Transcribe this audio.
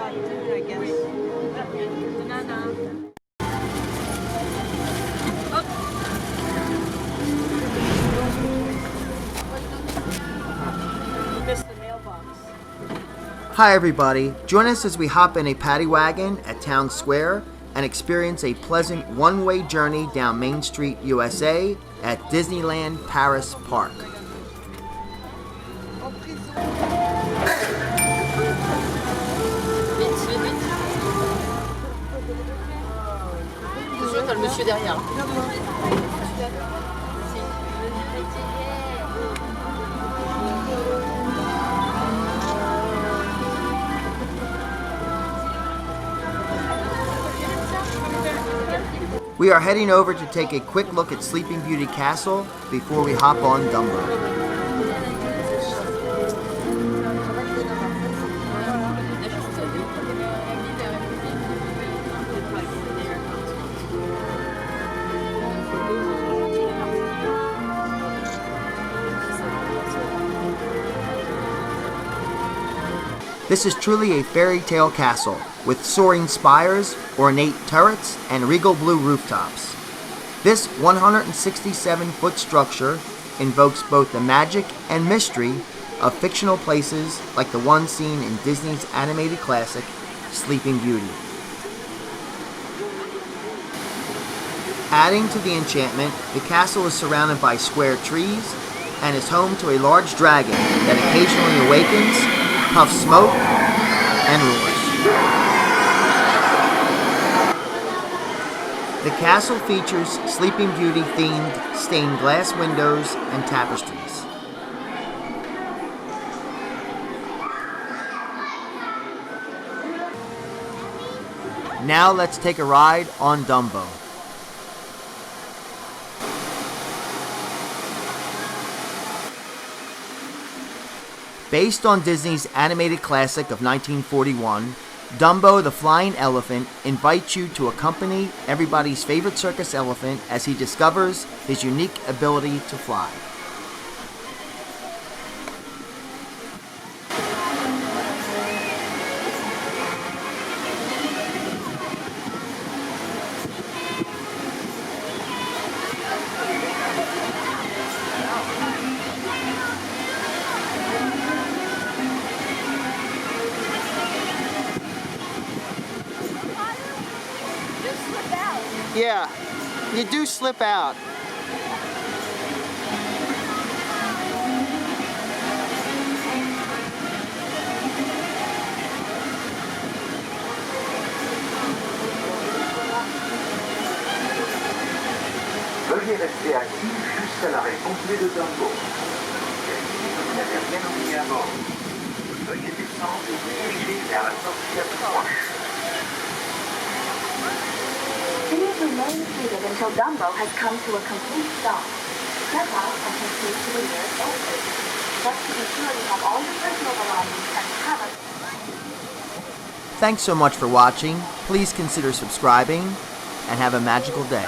I guess. Banana. Missed the mailbox. Hi everybody, join us as we hop in a Paddy Wagon at Town Square and experience a pleasant one-way journey down Main Street, USA at Disneyland Paris Park. T'as le monsieur derrière. We are heading over to take a quick look at Sleeping Beauty Castle before we hop on Dumbo. This is truly a fairy tale castle, with soaring spires, ornate turrets, and regal blue rooftops. This 167-foot structure invokes both the magic and mystery of fictional places like the one seen in Disney's animated classic, Sleeping Beauty. Adding to the enchantment, the castle is surrounded by square trees and is home to a large dragon that occasionally awakens, puffs smoke, and roars. The castle features Sleeping Beauty themed stained glass windows and tapestries. Now let's take a ride on Dumbo. Based on Disney's animated classic of 1941, Dumbo the Flying Elephant invites you to accompany everybody's favorite circus elephant as he discovers his unique ability to fly. Yeah, you do slip out. Veuillez rester assis jusqu'à l'arrêt complet de Dumbo. Vérifiez que vous n'avez rien oublié à bord. Veuillez descendre et vous diriger vers la sortie la plus proche. Please remain seated until Dumbo has come to a complete stop. Step out and proceed to the nearest exit. Just to be sure you have all your personal belongings and have a... Thanks so much for watching. Please consider subscribing and have a magical day.